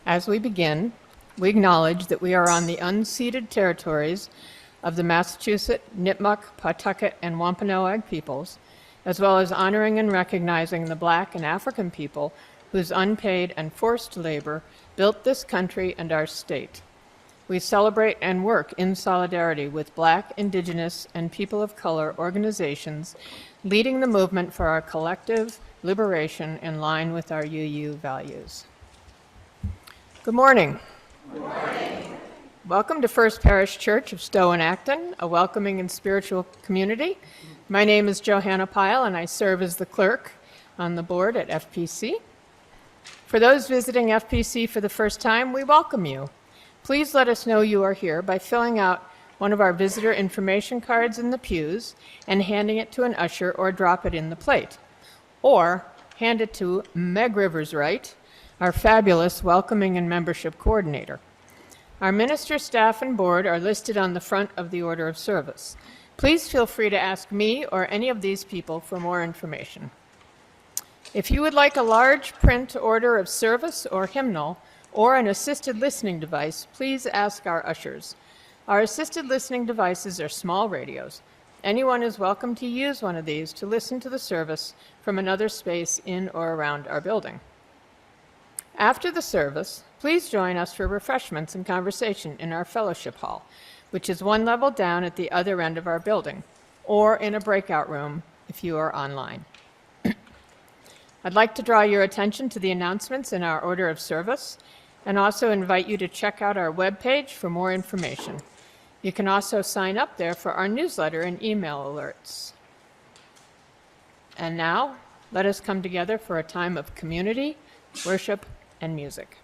As we begin, we acknowledge that we are on the unceded territories of the Massachusetts, Nipmuc, Pawtucket, and Wampanoag peoples, as well as honoring and recognizing the Black and African people whose unpaid and forced labor built this country and our state. We celebrate and work in solidarity with Black, Indigenous, and people of color organizations leading the movement for our collective liberation in line with our UU values. Good morning. Good morning. Welcome to First Parish Church of Stowe and Acton, a welcoming and spiritual community. My name is Johanna Pyle, and I serve as the clerk on the board at FPC. For those visiting FPC for the first time, we welcome you. Please let us know you are here by filling out one of our visitor information cards in the pews and handing it to an usher or drop it in the plate. Or hand it to Meg Rivers-Wright, our fabulous welcoming and membership coordinator. Our minister, staff, and board are listed on the front of the order of service. Please feel free to ask me or any of these people for more information. If you would like a large print order of service or hymnal or an assisted listening device, please ask our ushers. Our assisted listening devices are small radios. Anyone is welcome to use one of these to listen to the service from another space in or around our building. After the service, please join us for refreshments and conversation in our fellowship hall, which is one level down at the other end of our building, or in a breakout room if you are online. I'd like to draw your attention to the announcements in our order of service and also invite you to check out our webpage for more information. You can also sign up there for our newsletter and email alerts. And now, let us come together for a time of community, worship, and music.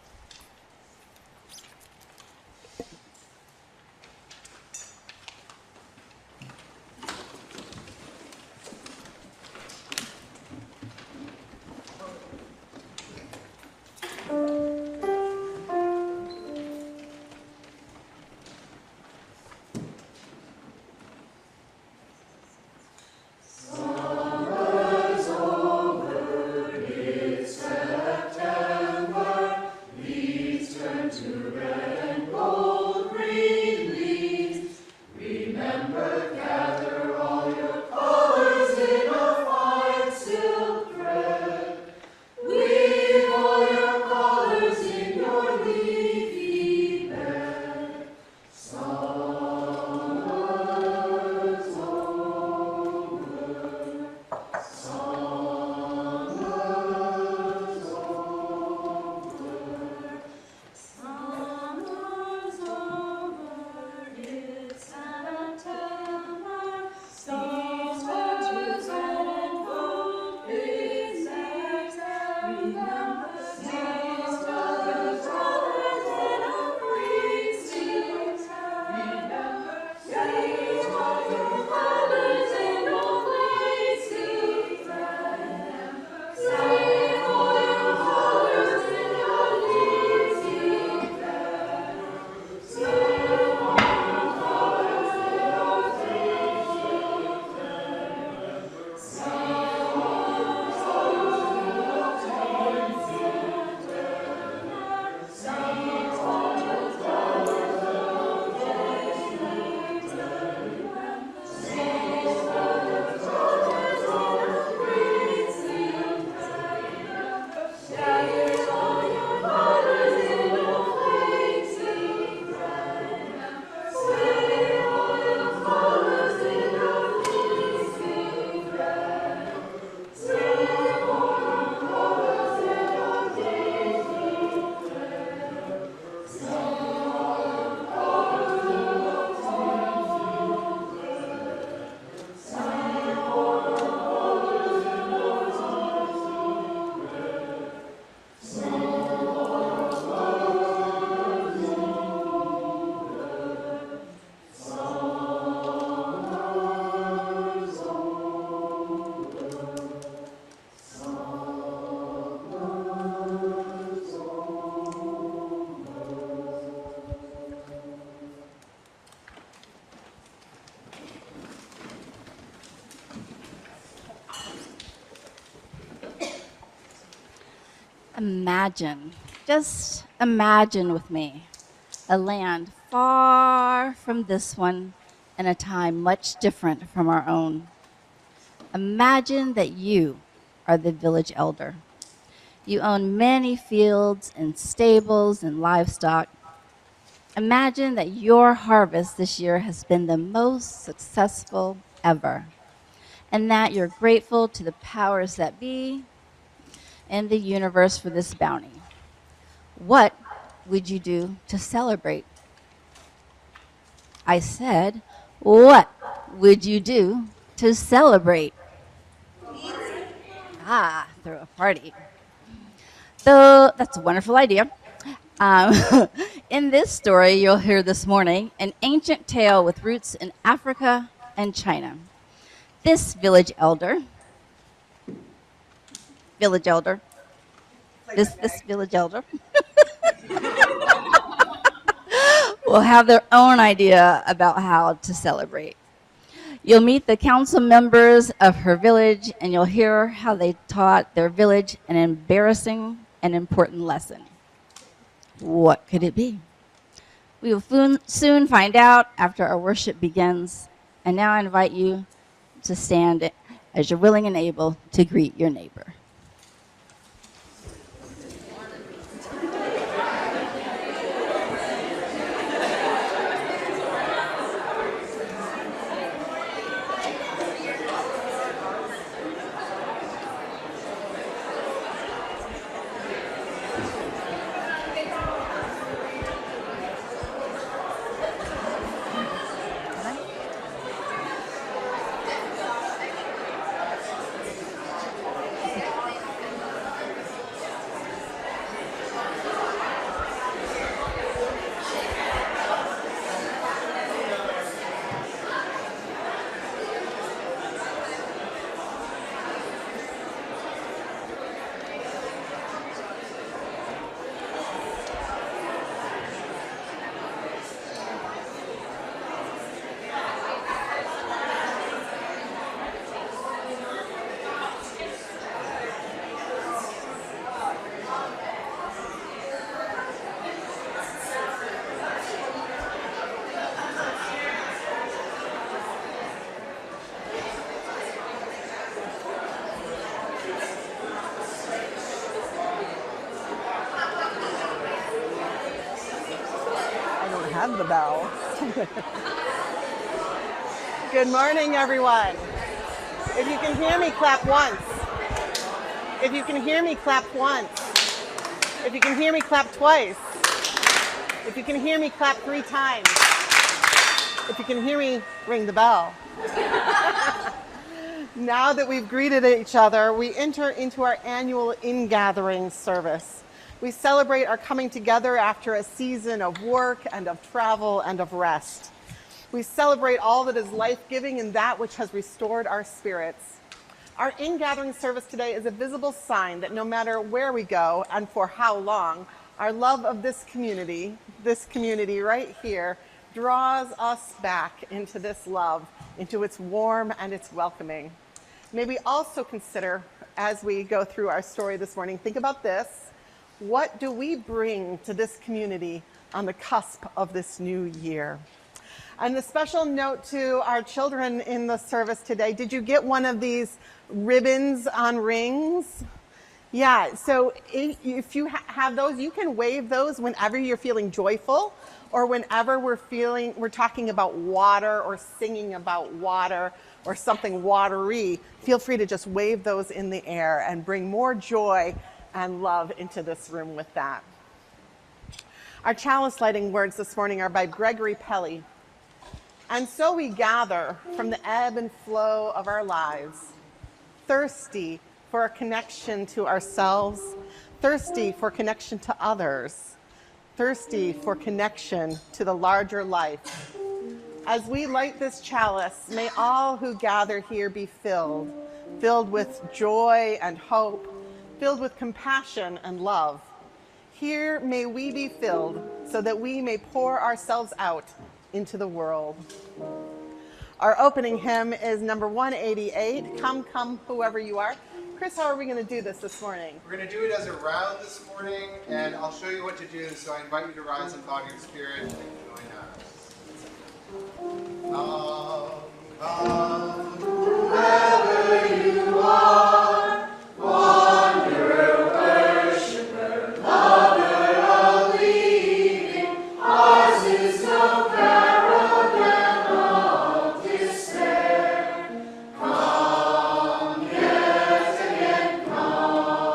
Imagine Just imagine with me a land far from this one and a time much different from our own. Imagine that you are the village elder. You own many fields and stables and livestock. Imagine that your harvest this year has been the most successful ever, and that you're grateful to the powers that be in the universe for this bounty. What would you do to celebrate? I said, what would you do to celebrate? Throw a party. So that's a wonderful idea. In this story you'll hear this morning, an ancient tale with roots in Africa and China. This village elder, this village elder will have their own idea about how to celebrate. You'll meet the council members of her village, and you'll hear how they taught their village an embarrassing and important lesson. What could it be? We will soon find out after our worship begins. And now I invite you to stand as you're willing and able to greet your neighbor. The bell. Good morning, everyone. If you can hear me, clap once. If you can hear me, clap once. If you can hear me, clap twice. If you can hear me, clap 3 times. If you can hear me, ring the bell. Now that we've greeted each other, we enter into our annual ingathering service. We celebrate our coming together after a season of work and of travel and of rest. We celebrate all that is life-giving and that which has restored our spirits. Our ingathering service today is a visible sign that no matter where we go and for how long, our love of this community right here, draws us back into this love, into its warm and its welcoming. May we also consider, as we go through our story this morning, think about this. What do we bring to this community on the cusp of this new year? And a special note to our children in the service today, did you get one of these ribbons on rings? Yeah, so if you have those, you can wave those whenever you're feeling joyful or whenever we're talking about water or singing about water or something watery. Feel free to just wave those in the air and bring more joy and love into this room with that. Our chalice lighting words this morning are by Gregory Pelley. And so we gather from the ebb and flow of our lives, thirsty for a connection to ourselves, thirsty for connection to others, thirsty for connection to the larger life. As we light this chalice, may all who gather here be filled with joy and hope, filled with compassion and love. Here may we be filled so that we may pour ourselves out into the world. Our opening hymn is number 188, Come, Come, Whoever You Are. Chris, how are we going to do this morning? We're going to do it as a round this morning, and I'll show you what to do, so I invite you to rise in body and spirit and join us. Come, whoever you are, wanderer, worshiper, lover of leaving, ours is no caravan of despair. Come, yet again come.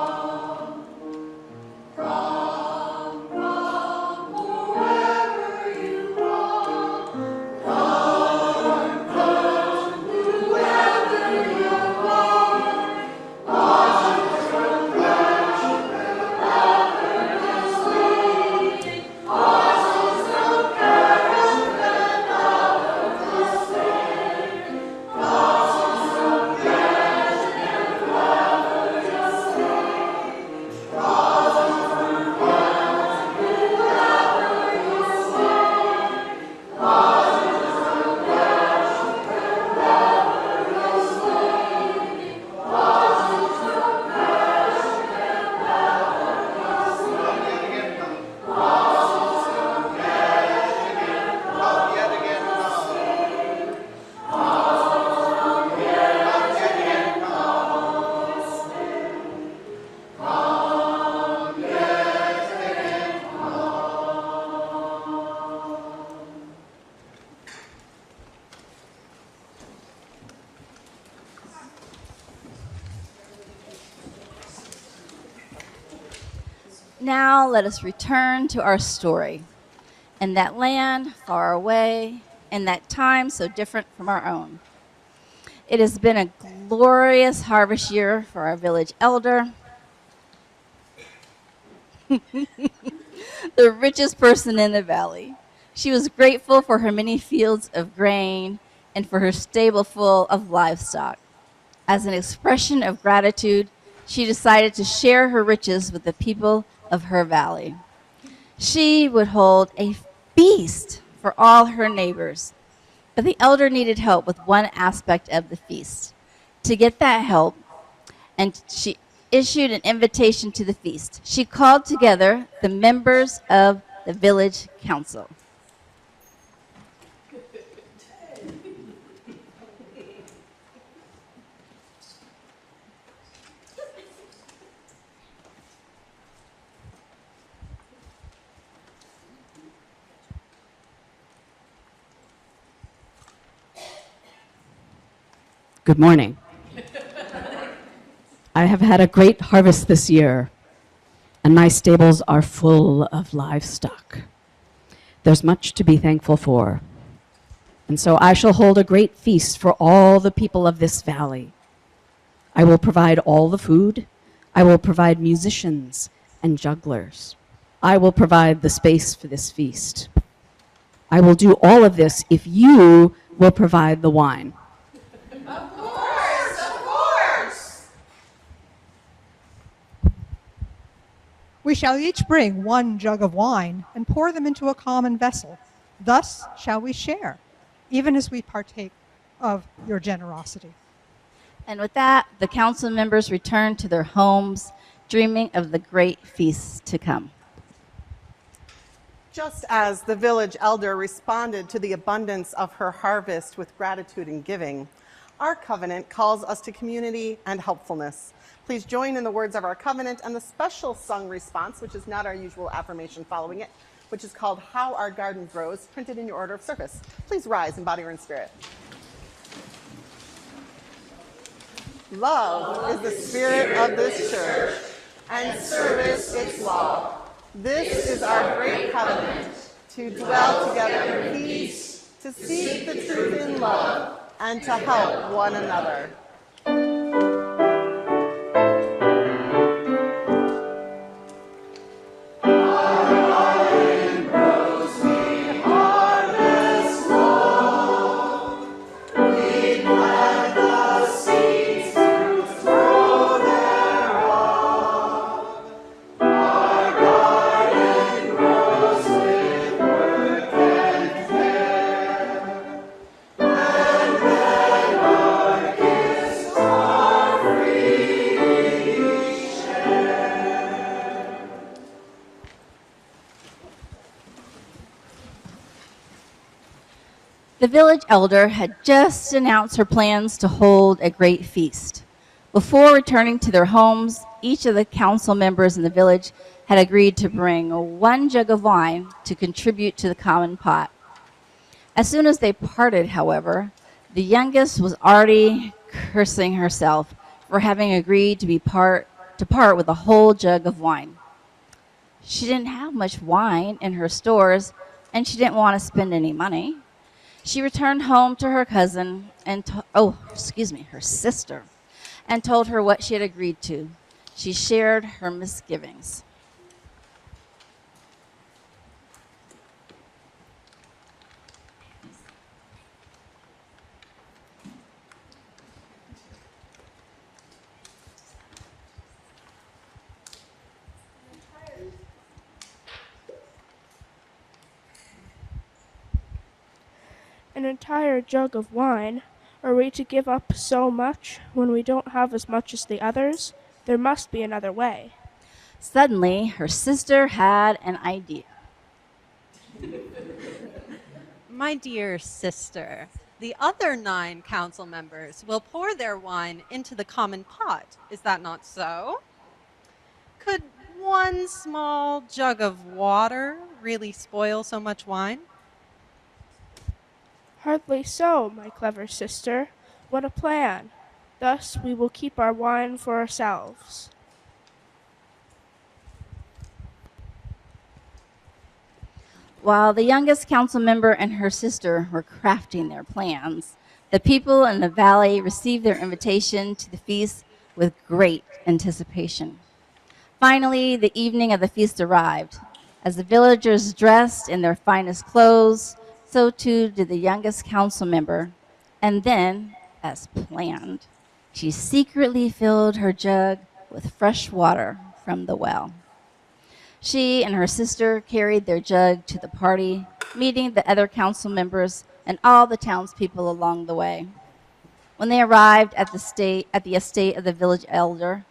From wherever you are, come, whoever you are, watch from flash, wherever is leading, causes no caravan of despair, causes no cash and whoever is leading, causes no cash and whoever is leading, causes no cash and whoever is leading, causes no cash and whoever is leading, causes no cash again, come yet again, come. Come yet again, come yet again, Now let us return to our story. In that land far away, in that time so different from our own. It has been a glorious harvest year for our village elder, the richest person in the valley. She was grateful for her many fields of grain and for her stable full of livestock. As an expression of gratitude, she decided to share her riches with the people of her valley. She would hold a feast for all her neighbors. But the elder needed help with one aspect of the feast. To get that help, and she issued an invitation to the feast. She called together the members of the village council. Good morning. I have had a great harvest this year, and my stables are full of livestock. There's much to be thankful for. And so I shall hold a great feast for all the people of this valley. I will provide all the food. I will provide musicians and jugglers. I will provide the space for this feast. I will do all of this if you will provide the wine. We shall each bring one jug of wine and pour them into a common vessel. Thus shall we share, even as we partake of your generosity. And with that, the council members returned to their homes, dreaming of the great feasts to come. Just as the village elder responded to the abundance of her harvest with gratitude and giving, our covenant calls us to community and helpfulness. Please join in the words of our covenant and the special sung response, which is not our usual affirmation following it, which is called How Our Garden Grows, printed in your order of service. Please rise in body or in spirit. Love is the spirit of this church, and service its law. This is our great covenant, to dwell together in peace, to seek the truth in love, and to help one another. and then our The village elder had just announced her plans to hold a great feast. Before returning to their homes, each of the council members in the village had agreed to bring 1 jug of wine to contribute to the common pot. As soon as they parted, however, the youngest was already cursing herself for having agreed to part with a whole jug of wine. She didn't have much wine in her stores, and she didn't want to spend any money. She returned home to her cousin and her sister, and told her what she had agreed to. She shared her misgivings. An entire jug of wine? Are we to give up so much when we don't have as much as the others? There must be another way. Suddenly, her sister had an idea. My dear sister, the other 9 council members will pour their wine into the common pot. Is that not so? Could 1 small jug of water really spoil so much wine? Hardly so, my clever sister. What a plan! Thus we will keep our wine for ourselves. While the youngest council member and her sister were crafting their plans, the people in the valley received their invitation to the feast with great anticipation. Finally, the evening of the feast arrived. As the villagers dressed in their finest clothes, so too did the youngest council member. And then, as planned, she secretly filled her jug with fresh water from the well. She and her sister carried their jug to the party, meeting the other council members and all the townspeople along the way. When they arrived at the estate of the village elder,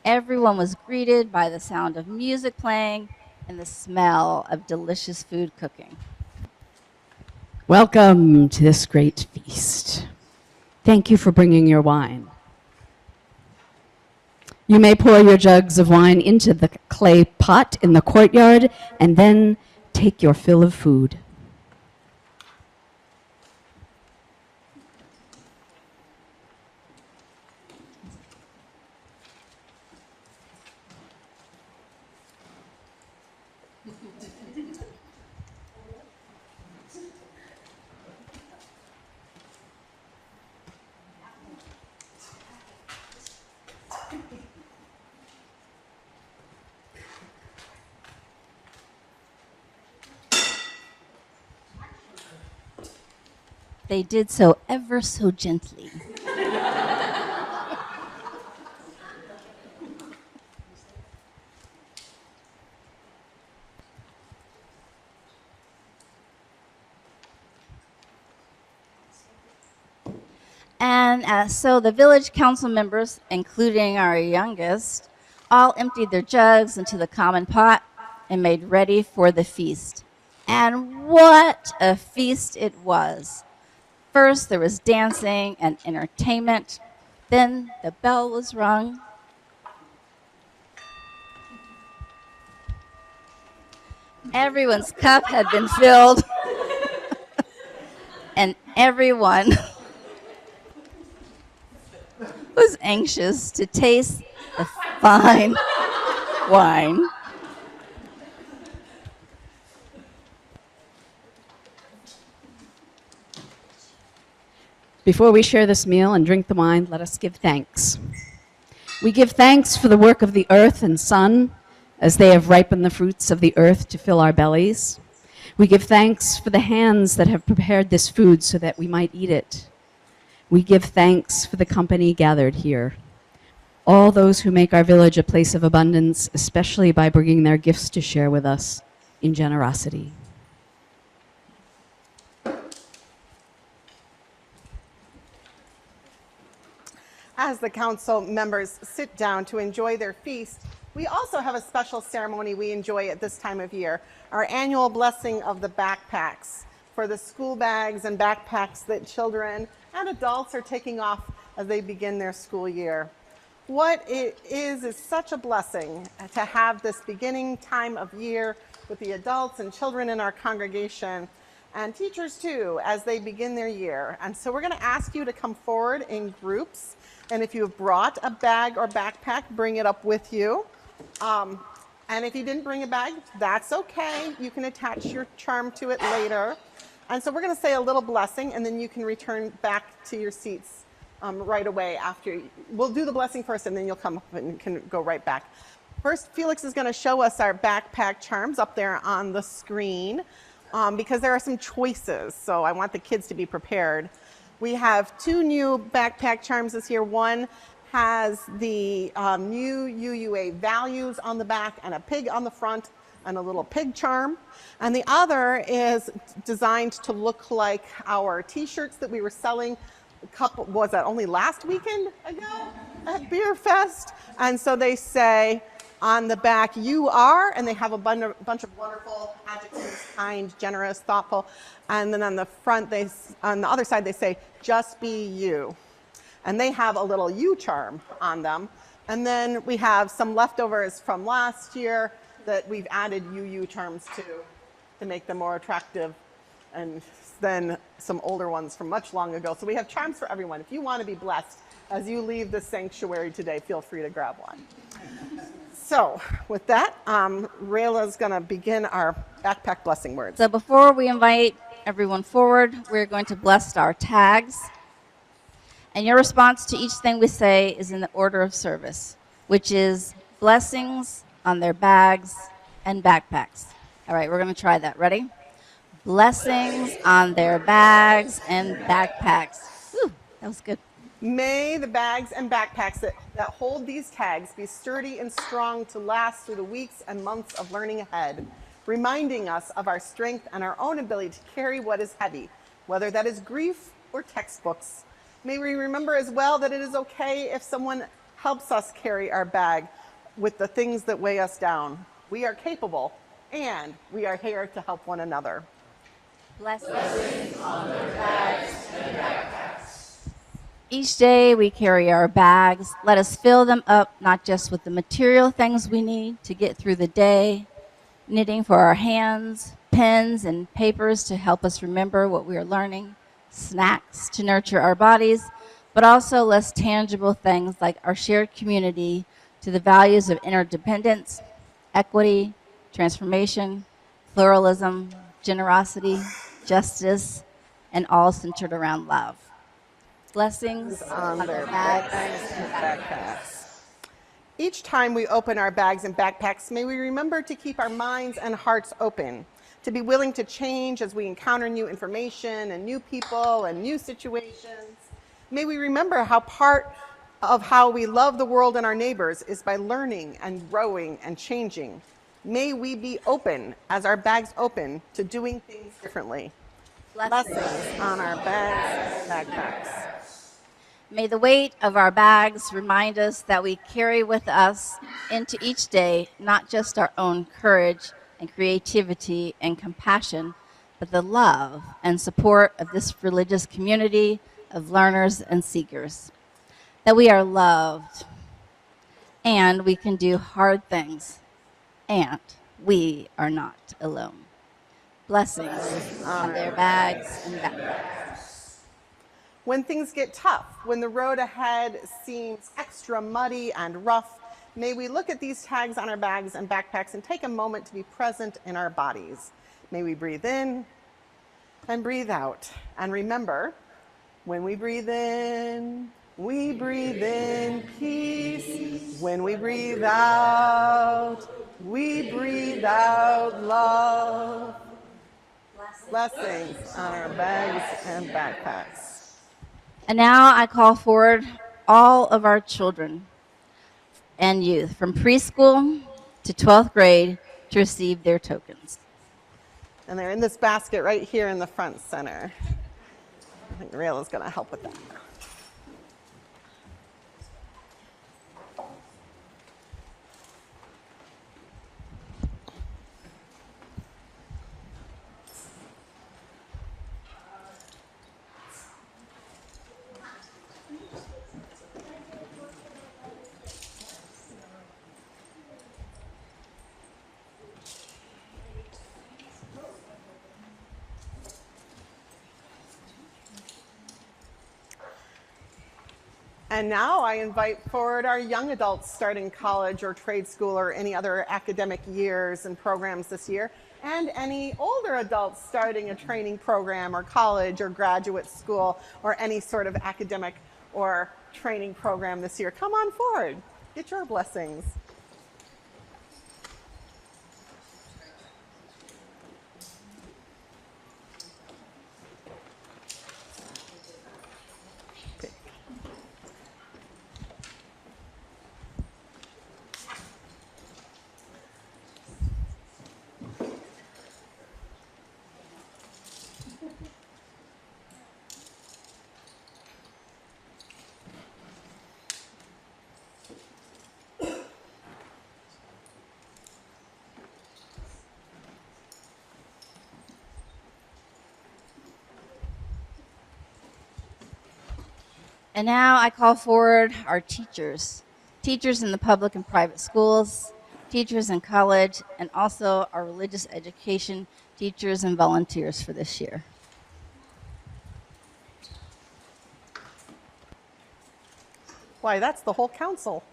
everyone was greeted by the sound of music playing and the smell of delicious food cooking. Welcome to this great feast. Thank you for bringing your wine. You may pour your jugs of wine into the clay pot in the courtyard and then take your fill of food. They did so ever so gently. And so the village council members, including our youngest, all emptied their jugs into the common pot and made ready for the feast. And what a feast it was! First, there was dancing and entertainment. Then the bell was rung. Everyone's cup had been filled. And everyone was anxious to taste the fine wine. Before we share this meal and drink the wine, let us give thanks. We give thanks for the work of the earth and sun, as they have ripened the fruits of the earth to fill our bellies. We give thanks for the hands that have prepared this food so that we might eat it. We give thanks for the company gathered here, all those who make our village a place of abundance, especially by bringing their gifts to share with us in generosity. As the council members sit down to enjoy their feast, we also have a special ceremony we enjoy at this time of year, our annual blessing of the backpacks. for the school bags and backpacks that children and adults are taking off as they begin their school year. What it is such a blessing to have this beginning time of year with the adults and children in our congregation, and teachers too, as they begin their year. And so we're going to ask you to come forward in groups. And if you have brought a bag or backpack, bring it up with you. And if you didn't bring a bag, that's okay. You can attach your charm to it later. And so we're going to say a little blessing, and then you can return back to your seats right away after. We'll do the blessing first, and then you'll come up and can go right back. First, Felix is going to show us our backpack charms up there on the screen, because there are some choices. So I want the kids to be prepared. We have 2 new backpack charms this year. One has the new UUA values on the back and a pig on the front and a little pig charm. And the other is designed to look like our t-shirts that we were selling was that only last weekend ago at Beer Fest? And so they say on the back, "You are," and they have a bunch of wonderful adjectives: kind, generous, thoughtful. And then on the front, on the other side, they say, "Just be you." And they have a little U charm on them. And then we have some leftovers from last year that we've added UU charms to make them more attractive, and then some older ones from much long ago. So we have charms for everyone. If you want to be blessed as you leave the sanctuary today, feel free to grab one. So with that, Rayla's going to begin our backpack blessing words. So before we invite everyone forward, we're going to bless our tags. And your response to each thing we say is in the order of service, which is blessings on their bags and backpacks. All right, we're going to try that. Ready? Blessings on their bags and backpacks. Whew, that was good. May the bags and backpacks that hold these tags be sturdy and strong to last through the weeks and months of learning ahead, reminding us of our strength and our own ability to carry what is heavy, whether that is grief or textbooks. May we remember as well that it is okay if someone helps us carry our bag with the things that weigh us down. We are capable, and we are here to help one another. Blessings on their bags and backpacks. Each day we carry our bags. Let us fill them up, not just with the material things we need to get through the day, knitting for our hands, pens and papers to help us remember what we are learning, snacks to nurture our bodies, but also less tangible things like our shared community to the values of interdependence, equity, transformation, pluralism, generosity, justice, and all centered around love. Blessings on their bags and backpacks. Each time we open our bags and backpacks, may we remember to keep our minds and hearts open, to be willing to change as we encounter new information and new people and new situations. May we remember how part of how we love the world and our neighbors is by learning and growing and changing. May we be open, as our bags open, to doing things differently. Blessings on our bags and backpacks. May the weight of our bags remind us that we carry with us into each day not just our own courage and creativity and compassion, but the love and support of this religious community of learners and seekers. That we are loved, and we can do hard things, and we are not alone. Blessings on their bags and backpacks. When things get tough, when the road ahead seems extra muddy and rough, may we look at these tags on our bags and backpacks and take a moment to be present in our bodies. May we breathe in and breathe out. And remember, when we breathe in peace. When we breathe out love. Blessings on our bags and backpacks. And now I call forward all of our children and youth from preschool to 12th grade to receive their tokens. And they're in this basket right here in the front center. I think Rayla's going to help with that. And now I invite forward our young adults starting college or trade school or any other academic years and programs this year, and any older adults starting a training program or college or graduate school or any sort of academic or training program this year. Come on forward. Get your blessings. And now I call forward our teachers, teachers in the public and private schools, teachers in college, and also our religious education teachers and volunteers for this year. Why, that's the whole council.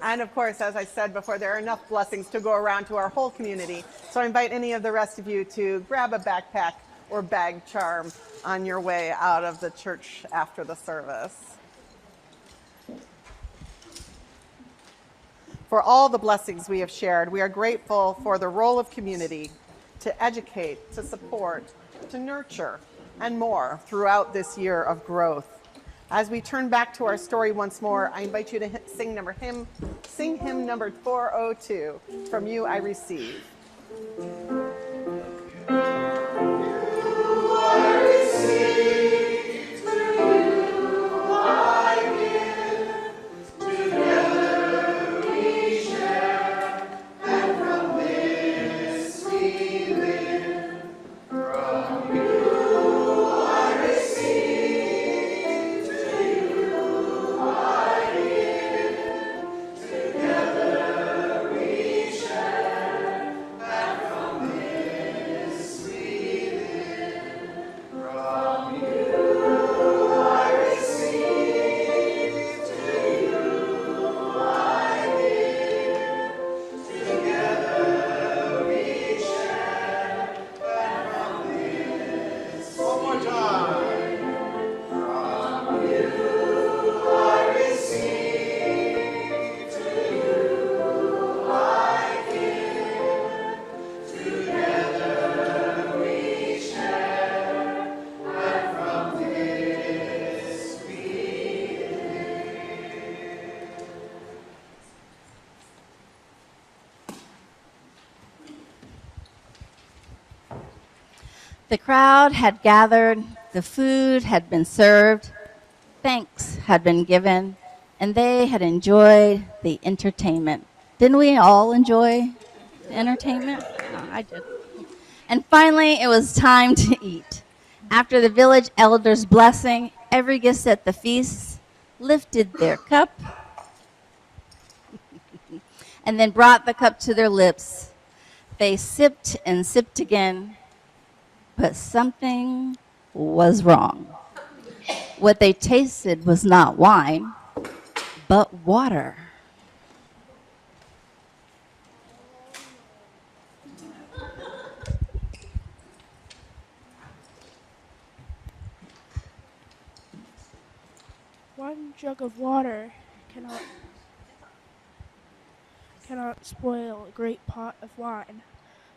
And of course, as I said before, there are enough blessings to go around to our whole community. So I invite any of the rest of you to grab a backpack or bag charm on your way out of the church after the service. For all the blessings we have shared, we are grateful for the role of community to educate, to support, to nurture, and more throughout this year of growth. As we turn back to our story once more, I invite you to sing hymn number 402, From You I Receive. The crowd had gathered, the food had been served, thanks had been given, and they had enjoyed the entertainment. Didn't we all enjoy the entertainment? No, I did. And finally, it was time to eat. After the village elder's blessing, every guest at the feast lifted their cup and then brought the cup to their lips. They sipped and sipped again, but something was wrong. What they tasted was not wine, but water. One jug of water cannot spoil a great pot of wine,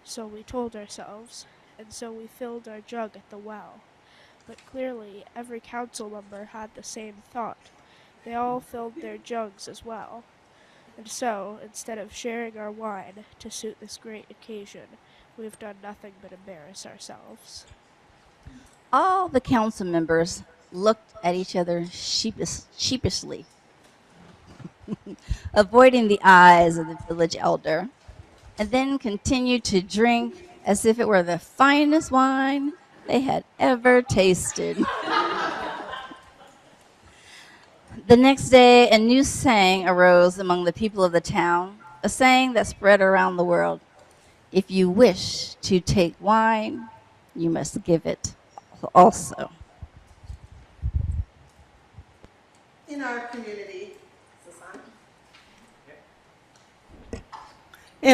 so we told ourselves, and so we filled our jug at the well. But clearly, every council member had the same thought. They all filled their jugs as well. And so, instead of sharing our wine to suit this great occasion, we've done nothing but embarrass ourselves. All the council members looked at each other sheepishly. avoiding the eyes of the village elder, and then continued to drink as if it were the finest wine they had ever tasted. The next day, a new saying arose among the people of the town, a saying that spread around the world. If you wish to take wine, you must give it also. In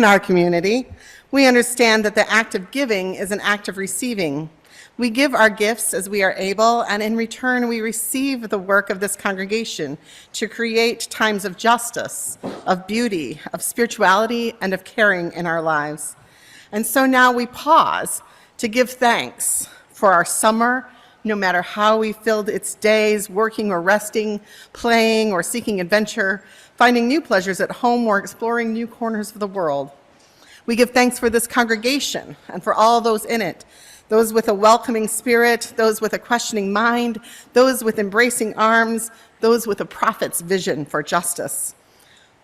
our community, we understand that the act of giving is an act of receiving. We give our gifts as we are able, and in return we receive the work of this congregation to create times of justice, of beauty, of spirituality, and of caring in our lives. And so now we pause to give thanks for our summer, no matter how we filled its days, working or resting, playing or seeking adventure, finding new pleasures at home or exploring new corners of the world. We give thanks for this congregation and for all those in it, those with a welcoming spirit, those with a questioning mind, those with embracing arms, those with a prophet's vision for justice.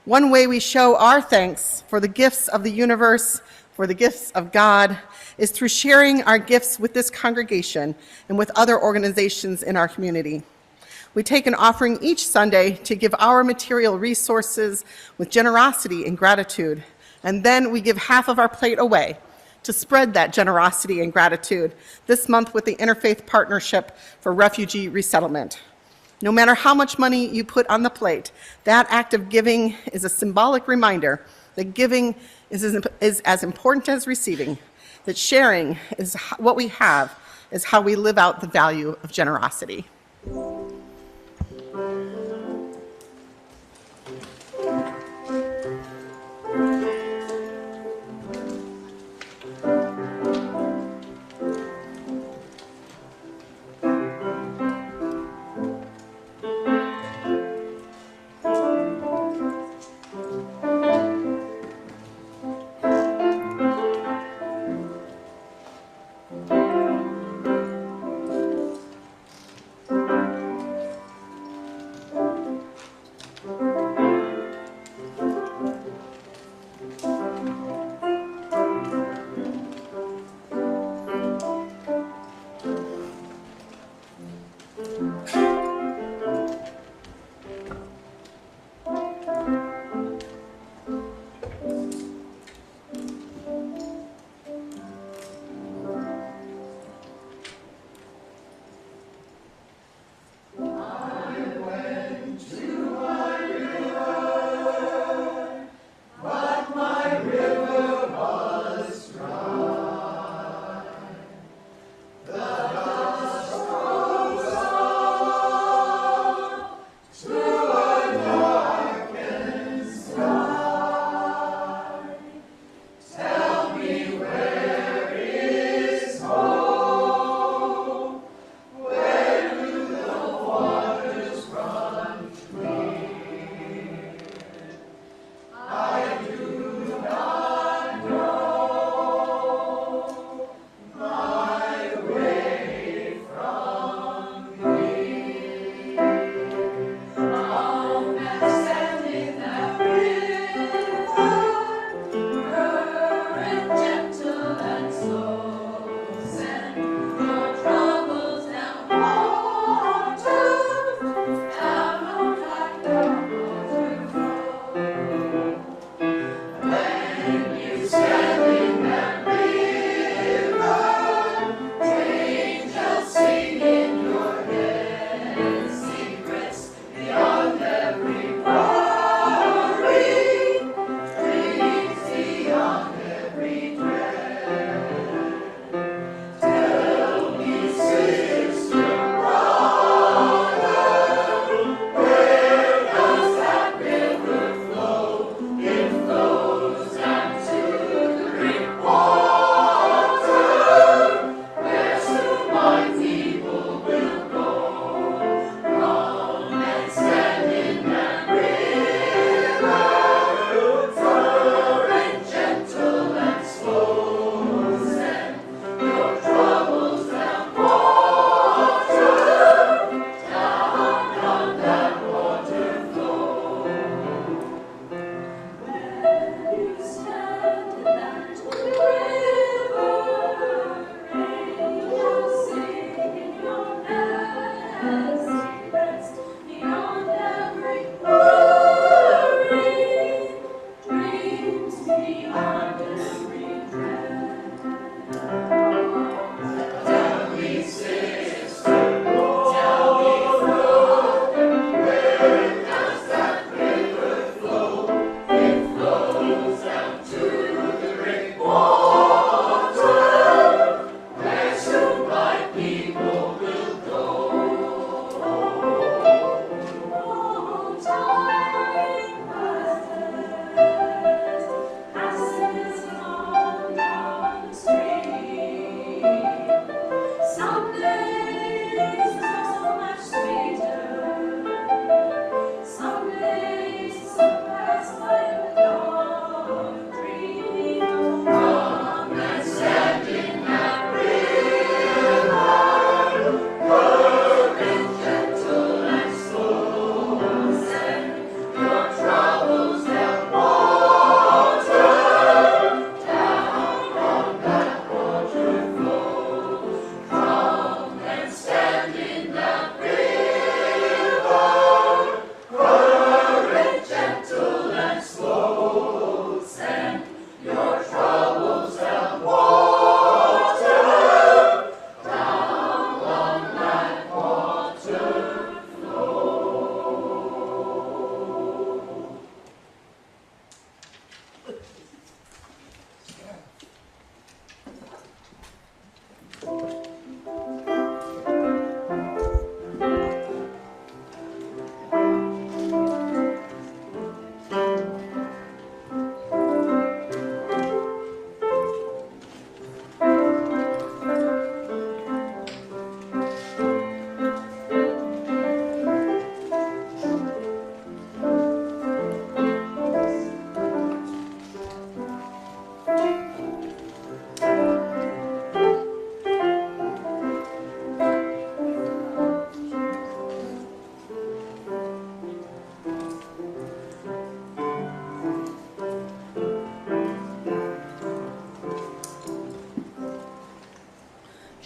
One way we show our thanks for the gifts of the universe, for the gifts of God, is through sharing our gifts with this congregation and with other organizations in our community. We take an offering each Sunday to give our material resources with generosity and gratitude, and then we give half of our plate away to spread that generosity and gratitude this month with the Interfaith Partnership for Refugee Resettlement. No matter how much money you put on the plate, that act of giving is a symbolic reminder that giving is as important as receiving, that sharing is what we have, is how we live out the value of generosity.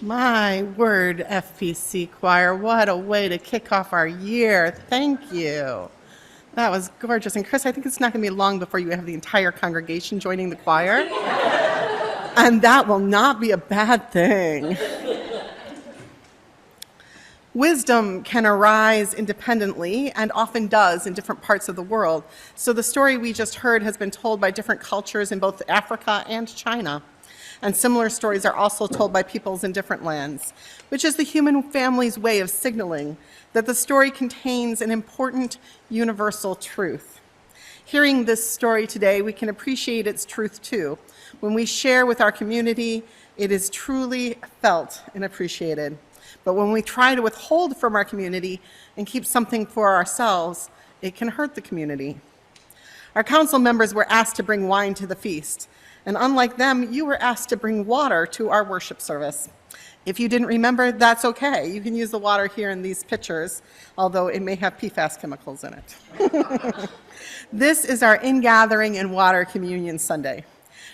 My word, FPC choir, what a way to kick off our year. Thank you. That was gorgeous. And Chris, I think it's not going to be long before you have the entire congregation joining the choir. And that will not be a bad thing. Wisdom can arise independently and often does in different parts of the world. So the story we just heard has been told by different cultures in both Africa and China. And similar stories are also told by peoples in different lands, which is the human family's way of signaling that the story contains an important universal truth. Hearing this story today, we can appreciate its truth too. When we share with our community, it is truly felt and appreciated. But when we try to withhold from our community and keep something for ourselves, it can hurt the community. Our council members were asked to bring wine to the feast. And unlike them, you were asked to bring water to our worship service. If you didn't remember, that's okay. You can use the water here in these pitchers, although it may have PFAS chemicals in it. This is our ingathering and water communion Sunday.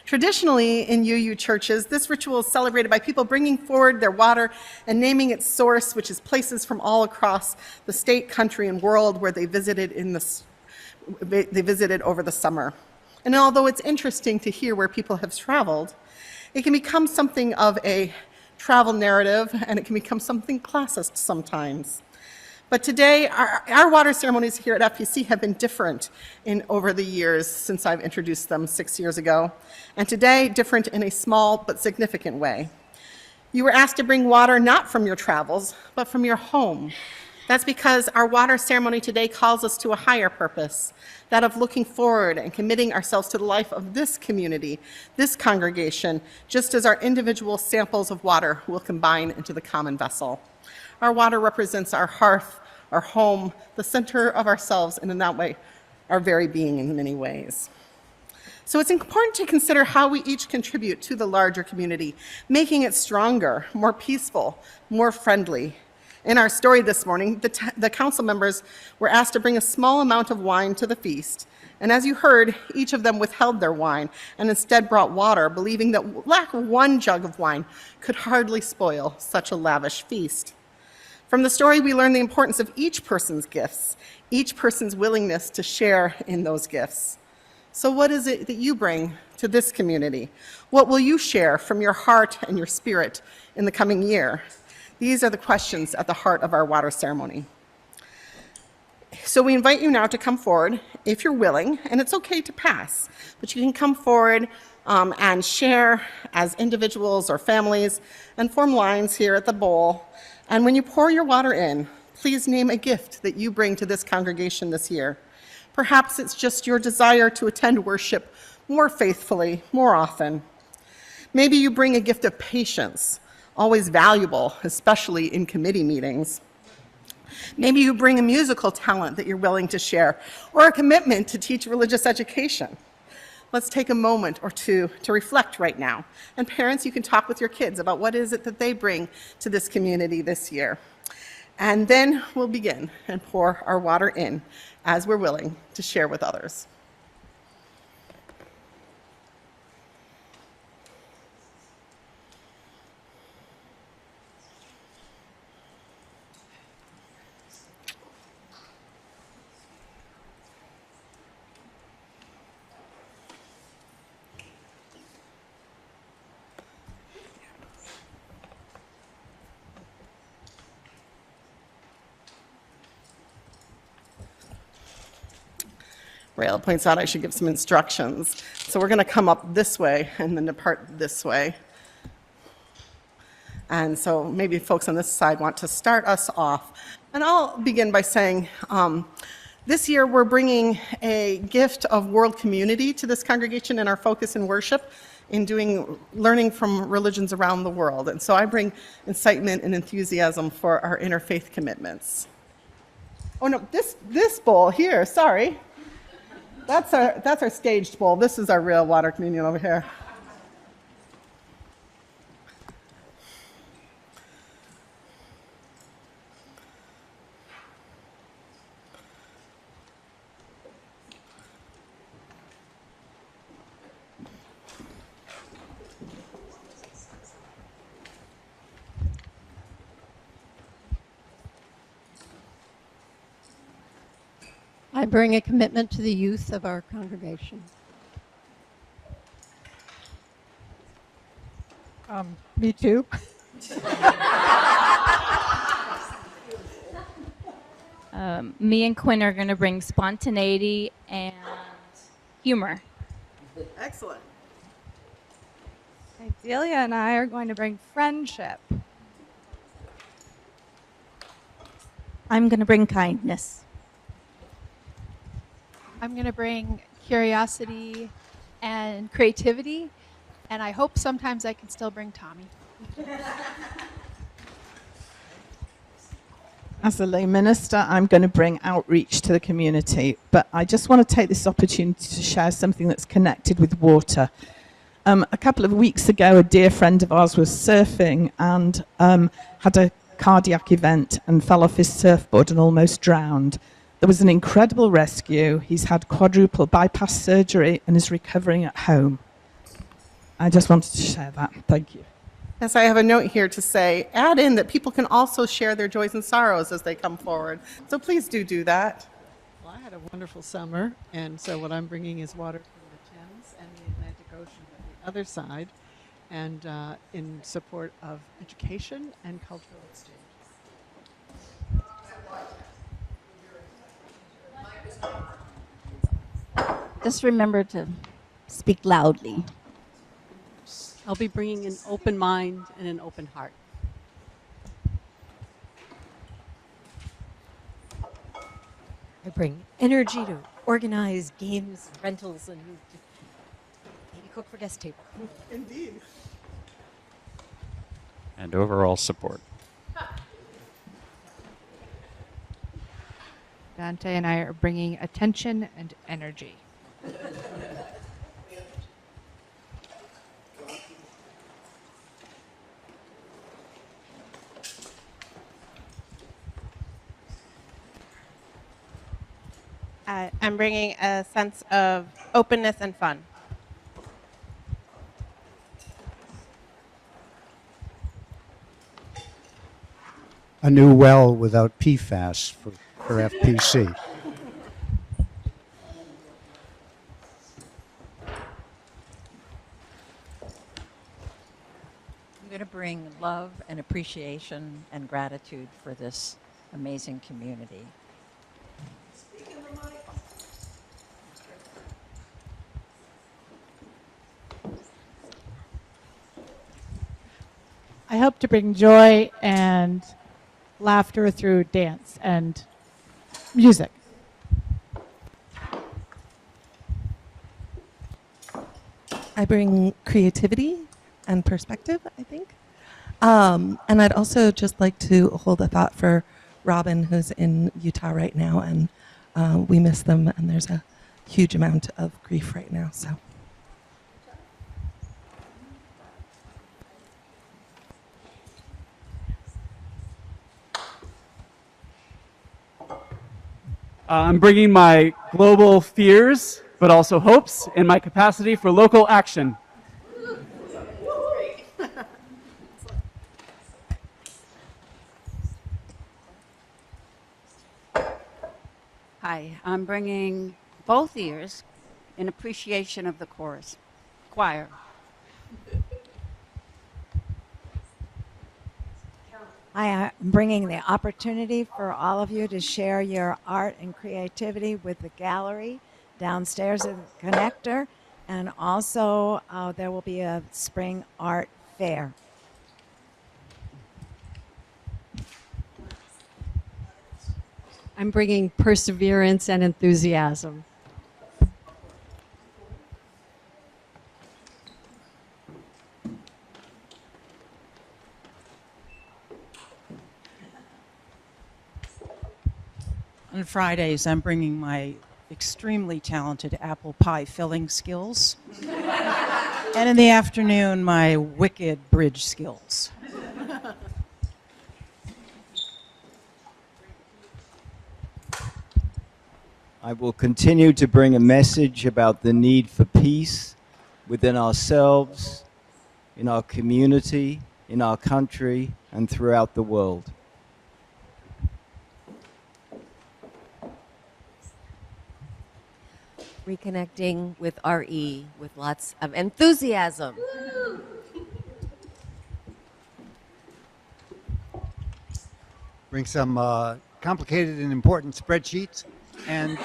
Traditionally, in UU churches, this ritual is celebrated by people bringing forward their water and naming its source, which is places from all across the state, country, and world where they visited over the summer. And although it's interesting to hear where people have traveled, it can become something of a travel narrative, and it can become something classist sometimes. But today, our water ceremonies here at FPC have been different over the years since I've introduced them 6 years ago, and today, different in a small but significant way. You were asked to bring water not from your travels, but from your home. That's because our water ceremony today calls us to a higher purpose, that of looking forward and committing ourselves to the life of this community, this congregation, just as our individual samples of water will combine into the common vessel. Our water represents our hearth, our home, the center of ourselves, and in that way, our very being in many ways. So it's important to consider how we each contribute to the larger community, making it stronger, more peaceful, more friendly. In our story this morning, the council members were asked to bring a small amount of wine to the feast. And as you heard, each of them withheld their wine and instead brought water, believing that lack of one jug of wine could hardly spoil such a lavish feast. From the story, we learn the importance of each person's gifts, each person's willingness to share in those gifts. So what is it that you bring to this community? What will you share from your heart and your spirit in the coming year? These are the questions at the heart of our water ceremony. So we invite you now to come forward if you're willing, and it's okay to pass, but you can come forward and share as individuals or families and form lines here at the bowl. And when you pour your water in, please name a gift that you bring to this congregation this year. Perhaps it's just your desire to attend worship more faithfully, more often. Maybe you bring a gift of patience, always valuable, especially in committee meetings. Maybe you bring a musical talent that you're willing to share, or a commitment to teach religious education. Let's take a moment or two to reflect right now. And parents, you can talk with your kids about what is it that they bring to this community this year. And then we'll begin and pour our water in as we're willing to share with others. Rayla points out I should give some instructions. So we're going to come up this way and then depart this way. And so maybe folks on this side want to start us off. And I'll begin by saying this year we're bringing a gift of world community to this congregation in our focus in worship in learning from religions around the world. And so I bring incitement and enthusiasm for our interfaith commitments. Oh no, this bowl here, sorry. That's our staged bowl. This is our real water communion over here. I bring a commitment to the youth of our congregation. Me too. Me and Quinn are going to bring spontaneity and humor. Excellent. Delia and I are going to bring friendship. I'm going to bring kindness. I'm going to bring curiosity and creativity, and I hope sometimes I can still bring Tommy. As a lay minister, I'm going to bring outreach to the community, but I just want to take this opportunity to share something that's connected with water. A couple of weeks ago, a dear friend of ours was surfing and had a cardiac event and fell off his surfboard and almost drowned. There was an incredible rescue. He's had quadruple bypass surgery and is recovering at home. I just wanted to share that. Thank you. Yes, I have a note here to say, add in that people can also share their joys and sorrows as they come forward. So please do that. Well, I had a wonderful summer, and so what I'm bringing is water from the Thames and the Atlantic Ocean on the other side, and in support of education and cultural exchange. Just remember to speak loudly. I'll be bringing an open mind and an open heart. I bring energy to organize games, rentals, and maybe cook for guest table. Indeed. And overall support. Dante and I are bringing attention and energy. I'm bringing a sense of openness and fun. A new well without PFAS for FPC. I'm going to bring love and appreciation and gratitude for this amazing community. I hope to bring joy and laughter through dance and music. I bring creativity and perspective, I think. And I'd also just like to hold a thought for Robin, who's in Utah right now, and we miss them, and there's a huge amount of grief right now. So. I'm bringing my global fears, but also hopes, and my capacity for local action. Hi, I'm bringing both ears in appreciation of the choir. I'm bringing the opportunity for all of you to share your art and creativity with the gallery downstairs at the connector, and also there will be a spring art fair. I'm bringing perseverance and enthusiasm. On Fridays, I'm bringing my extremely talented apple pie filling skills. And in the afternoon, my wicked bridge skills. I will continue to bring a message about the need for peace within ourselves, in our community, in our country, and throughout the world. reconnecting with RE with lots of enthusiasm. Bring some complicated and important spreadsheets. And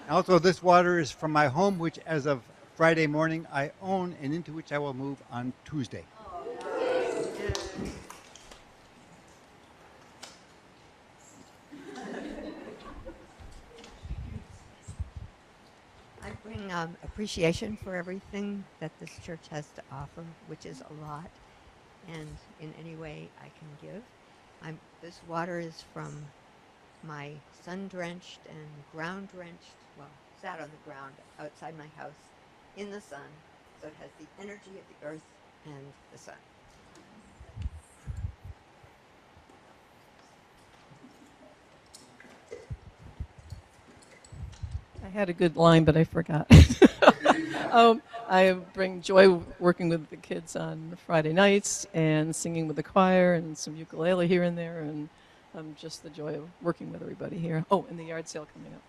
also, this water is from my home, which as of Friday morning I own, and into which I will move on Tuesday. I bring appreciation for everything that this church has to offer, which is a lot, and in any way I can give. This water is from my sun-drenched and ground-drenched, well, sat on the ground outside my house in the sun, so it has the energy of the earth and the sun. I had a good line, but I forgot. I bring joy working with the kids on Friday nights and singing with the choir and some ukulele here and there, and just the joy of working with everybody here. Oh, and the yard sale coming up.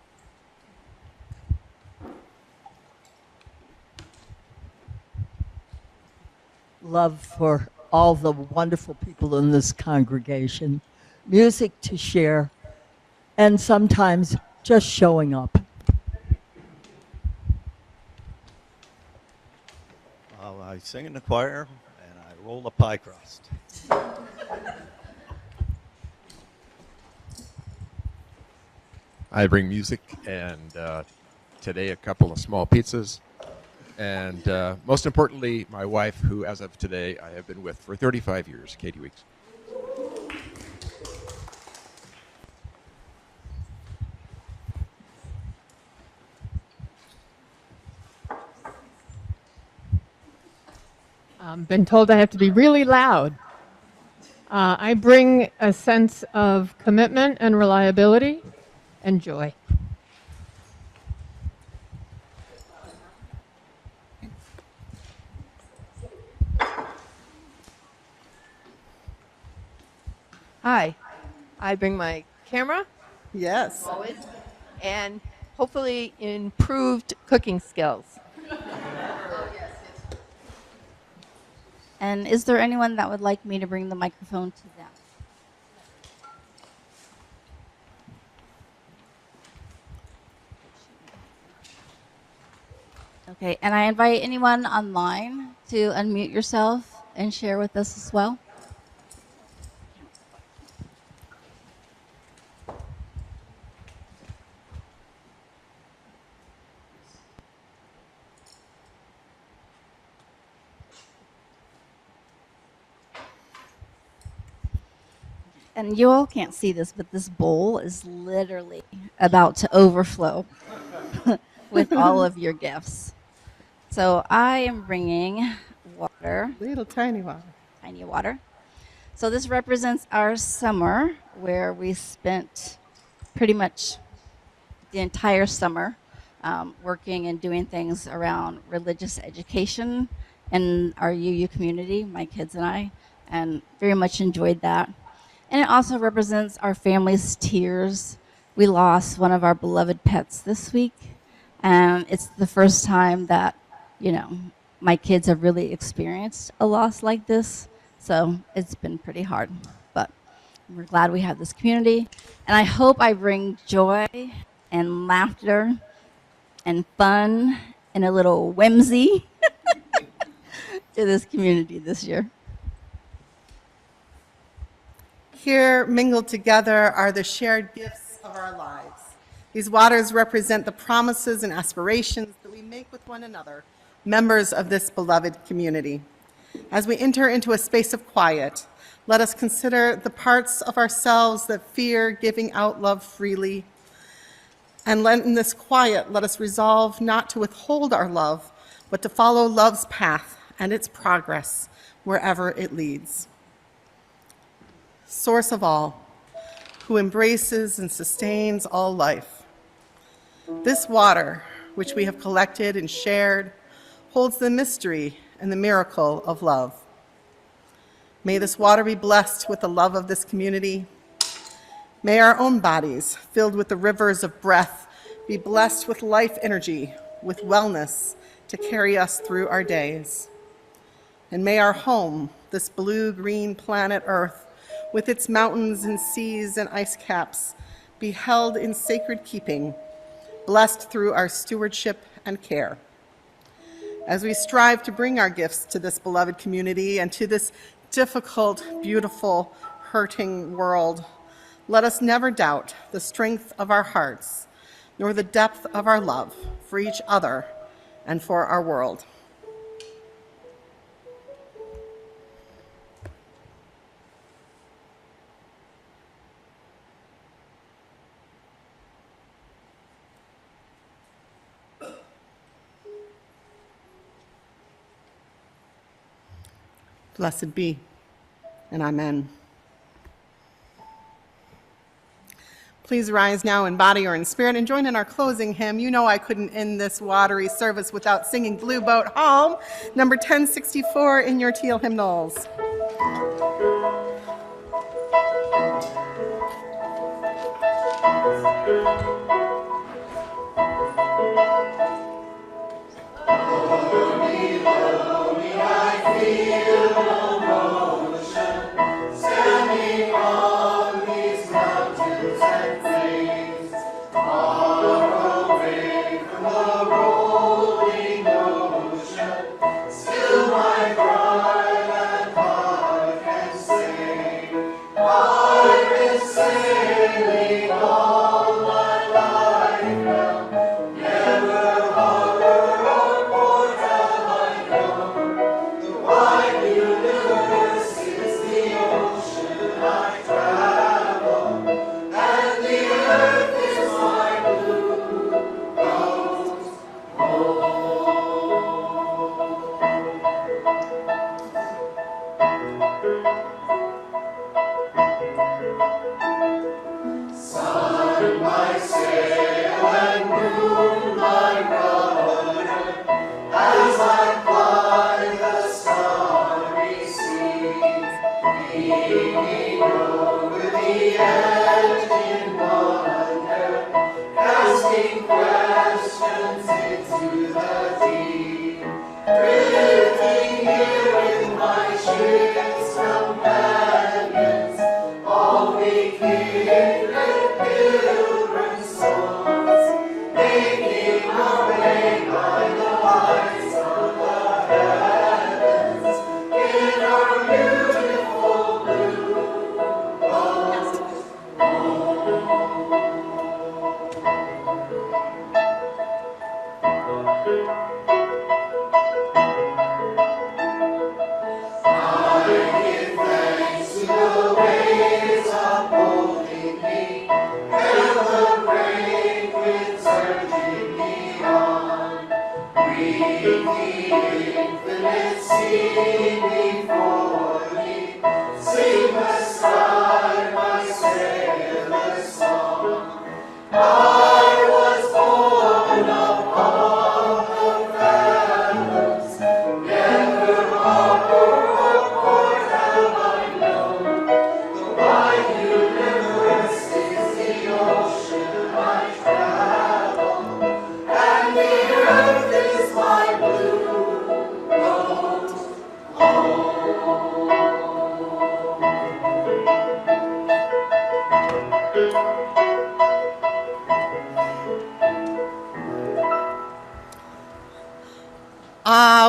Love for all the wonderful people in this congregation, music to share, and sometimes just showing up. I sing in the choir, and I roll the pie crust. I bring music, and today a couple of small pizzas. And most importantly, my wife, who as of today I have been with for 35 years, Katie Weeks. Been told I have to be really loud. I bring a sense of commitment and reliability and joy. Hi, I bring my camera. Yes. And hopefully improved cooking skills. And is there anyone that would like me to bring the microphone to them? Okay, and I invite anyone online to unmute yourself and share with us as well. And you all can't see this, but this bowl is literally about to overflow with all of your gifts. So I am bringing water. Little tiny water. Tiny water. So this represents our summer, where we spent pretty much the entire summer working and doing things around religious education in our UU community, my kids and I, and very much enjoyed that. And it also represents our family's tears. We lost one of our beloved pets this week, and it's the first time that, you know, my kids have really experienced a loss like this, so it's been pretty hard. But we're glad we have this community, and I hope I bring joy and laughter and fun and a little whimsy to this community this year. Here, mingled together, are the shared gifts of our lives. These waters represent the promises and aspirations that we make with one another, members of this beloved community. As we enter into a space of quiet, let us consider the parts of ourselves that fear giving out love freely. And in this quiet, let us resolve not to withhold our love, but to follow love's path and its progress wherever it leads. Source of all, who embraces and sustains all life. This water, which we have collected and shared, holds the mystery and the miracle of love. May this water be blessed with the love of this community. May our own bodies, filled with the rivers of breath be blessed with life energy, with wellness to carry us through our days. And may our home, this blue-green planet Earth, with its mountains and seas and ice caps, be held in sacred keeping, blessed through our stewardship and care. As we strive to bring our gifts to this beloved community and to this difficult, beautiful, hurting world, let us never doubt the strength of our hearts, nor the depth of our love for each other and for our world. Blessed be, and amen. Please rise now in body or in spirit and join in our closing hymn. You know I couldn't end this watery service without singing Blue Boat Home, number 1064 in your teal hymnals.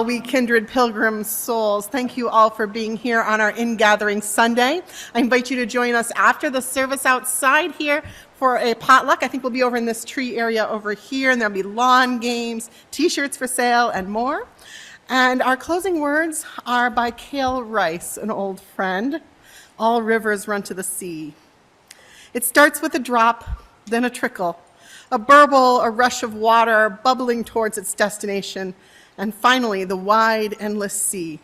We kindred pilgrim souls, thank you all for being here on our In-Gathering Sunday. I invite you to join us after the service outside here for a potluck. I think we'll be over in this tree area over here, and there'll be lawn games, t-shirts for sale, and more. And our closing words are by Cale Rice, an old friend. All rivers run to the sea. It starts with a drop, then a trickle, a burble, a rush of water bubbling towards its destination, and finally, the wide, endless sea.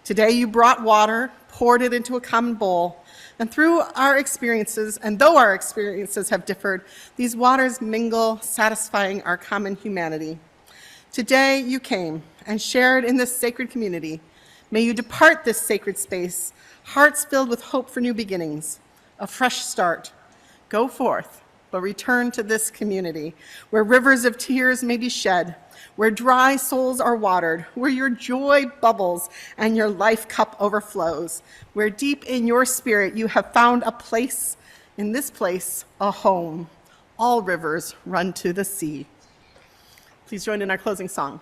Today you brought water, poured it into a common bowl, and through our experiences, and though our experiences have differed, these waters mingle, satisfying our common humanity. Today you came and shared in this sacred community. May you depart this sacred space, hearts filled with hope for new beginnings, a fresh start. Go forth but return to this community where rivers of tears may be shed, where dry souls are watered, where your joy bubbles and your life cup overflows, where deep in your spirit you have found a place, in this place, a home. All rivers run to the sea. Please join in our closing song.